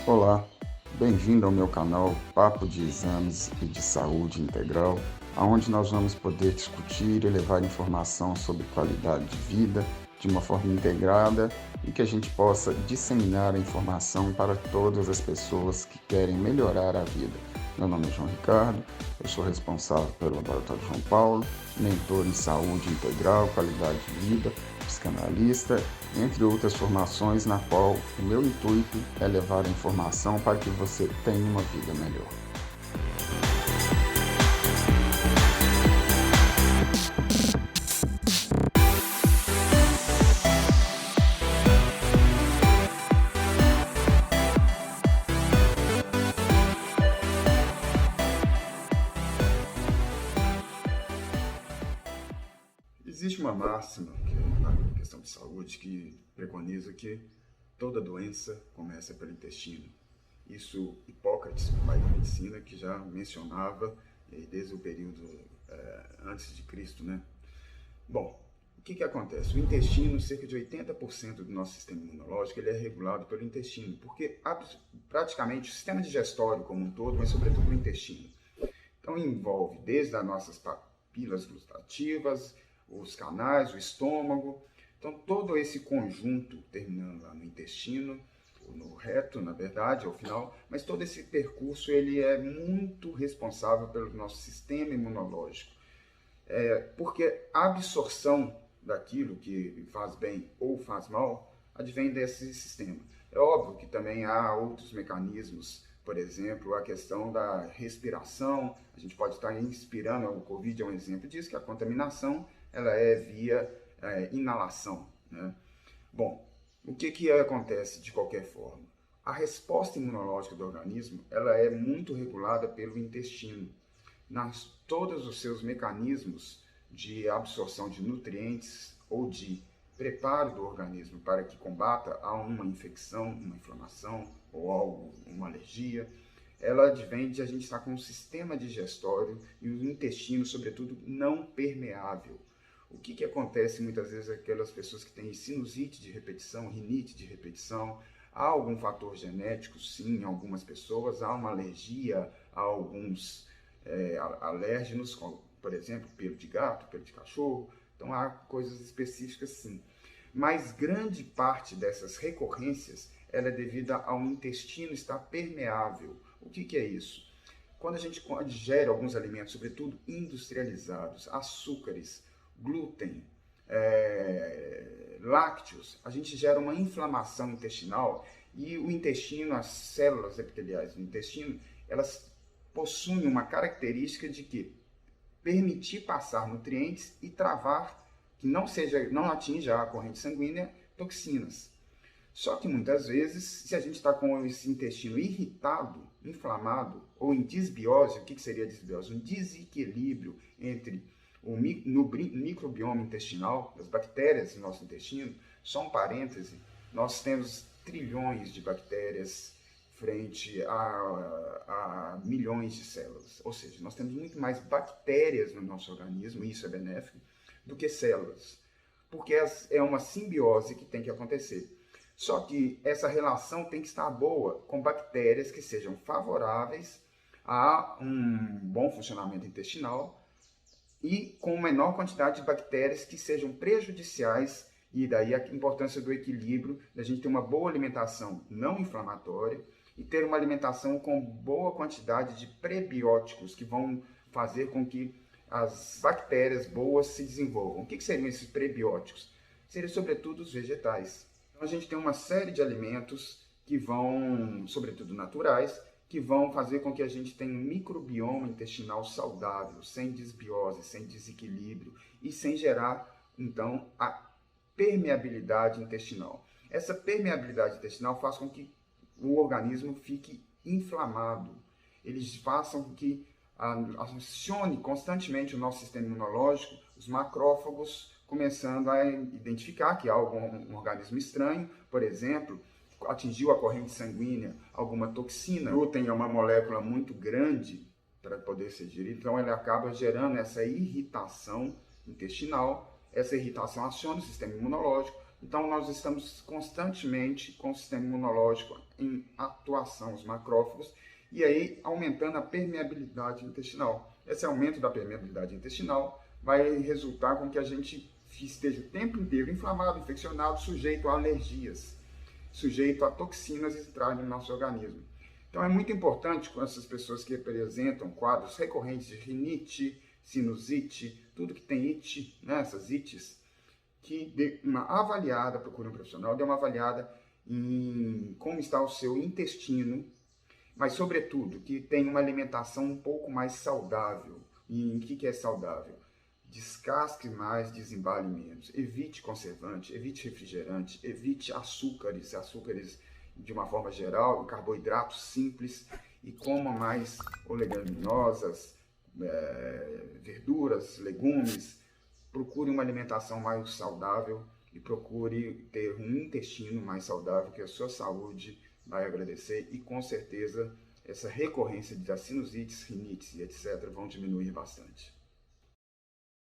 Olá, bem-vindo ao meu canal Papo de Exames e de Saúde Integral, onde nós vamos poder discutir e levar informação sobre qualidade de vida de uma forma integrada e que a gente possa disseminar a informação para todas as pessoas que querem melhorar a vida. Meu nome é João Ricardo, eu sou responsável pelo Laboratório João Paulo, mentor em saúde integral, qualidade de vida, psicanalista, entre outras formações, na qual o meu intuito é levar a informação para que você tenha uma vida melhor. Existe uma máxima na questão de saúde que preconiza que toda doença começa pelo intestino. Isso Hipócrates, o pai da medicina, que já mencionava desde o período antes de Cristo, né? Bom, o que acontece? O intestino, cerca de 80% do nosso sistema imunológico, ele é regulado pelo intestino, porque praticamente o sistema digestório como um todo, mas sobretudo o intestino. Então envolve desde as nossas papilas gustativas, os canais, o estômago. Então todo esse conjunto, terminando lá no intestino, no reto, na verdade, ao final, mas todo esse percurso ele é muito responsável pelo nosso sistema imunológico. Porque a absorção daquilo que faz bem ou faz mal advém desse sistema. É óbvio que também há outros mecanismos, por exemplo, a questão da respiração. A gente pode estar inspirando, o Covid é um exemplo disso, que a contaminação ela é via inalação, né? Bom, o que acontece de qualquer forma? A resposta imunológica do organismo ela é muito regulada pelo intestino. Todos os seus mecanismos de absorção de nutrientes ou de preparo do organismo para que combata a uma infecção, uma inflamação ou algo, uma alergia, ela advém de a gente estar com um sistema digestório e o intestino, sobretudo, não permeável. O que acontece muitas vezes aquelas pessoas que têm sinusite de repetição, rinite de repetição? Há algum fator genético? Sim, em algumas pessoas. Há uma alergia a alguns alérgenos, como, por exemplo, pelo de gato, pelo de cachorro. Então há coisas específicas sim. Mas grande parte dessas recorrências ela é devida ao intestino estar permeável. O que é isso? Quando a gente digere alguns alimentos, sobretudo industrializados, açúcares, glúten, lácteos, a gente gera uma inflamação intestinal e o intestino, as células epiteliais do intestino, elas possuem uma característica de que permitir passar nutrientes e travar que não atinja a corrente sanguínea toxinas. Só que muitas vezes, se a gente está com esse intestino irritado, inflamado ou em disbiose, o que seria disbiose? Um desequilíbrio entre no microbioma intestinal, as bactérias do nosso intestino. Só um parêntese, nós temos trilhões de bactérias frente a milhões de células. Ou seja, nós temos muito mais bactérias no nosso organismo, e isso é benéfico, do que células. Porque é uma simbiose que tem que acontecer. Só que essa relação tem que estar boa com bactérias que sejam favoráveis a um bom funcionamento intestinal e com menor quantidade de bactérias que sejam prejudiciais, e daí a importância do equilíbrio, da gente ter uma boa alimentação não inflamatória e ter uma alimentação com boa quantidade de prebióticos que vão fazer com que as bactérias boas se desenvolvam. O que seriam esses prebióticos? Seriam sobretudo os vegetais. Então a gente tem uma série de alimentos que vão, sobretudo naturais, que vão fazer com que a gente tenha um microbioma intestinal saudável, sem desbiose, sem desequilíbrio e sem gerar, então, a permeabilidade intestinal. Essa permeabilidade intestinal faz com que o organismo fique inflamado. Eles façam com que acione constantemente o nosso sistema imunológico, os macrófagos começando a identificar que há algum organismo estranho, por exemplo, atingiu a corrente sanguínea alguma toxina. O glúten é uma molécula muito grande para poder ser digerida, então ele acaba gerando essa irritação intestinal. Essa irritação aciona o sistema imunológico Então, nós estamos constantemente com o sistema imunológico em atuação, os macrófagos, e aí aumentando a permeabilidade intestinal. Esse aumento da permeabilidade intestinal vai resultar com que a gente esteja o tempo inteiro inflamado, infeccionado, sujeito a alergias, sujeito a toxinas entrarem no nosso organismo. Então, é muito importante com essas pessoas que apresentam quadros recorrentes de rinite, sinusite, tudo que tem ite, né, essas ites, que dê uma avaliada, procure um profissional, dê uma avaliada em como está o seu intestino, mas, sobretudo, que tenha uma alimentação um pouco mais saudável. E em que é saudável? Descasque mais, desembale menos. Evite conservante, evite refrigerante, evite açúcares de uma forma geral, carboidratos simples, e coma mais oleaginosas, verduras, legumes. Procure uma alimentação mais saudável e procure ter um intestino mais saudável, que a sua saúde vai agradecer, e com certeza essa recorrência de sinusites, rinites e etc. vão diminuir bastante.